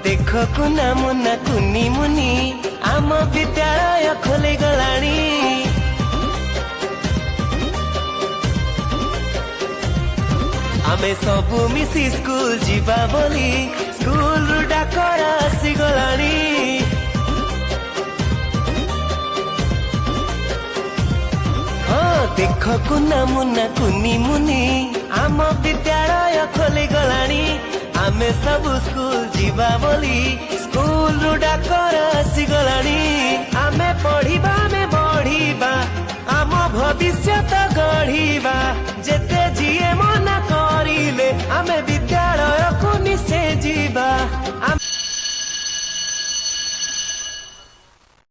देख कुना मुना कुनी मुनी आम विद्यालय खोली गलानी। आमे सबु मिसी स्कूल जीवा बोली स्कूल रु डाकर आसी गलानी। हाँ देख कुना मुना कुनी मुनी आम विद्यालय खोली गलानी। आमे सबु स्कूल जीवा बोली स्कूल रु डाकर आसी गलानी। आमे पढ़िबा आमे बढ़िबा आम भविष्य गढ़िबा।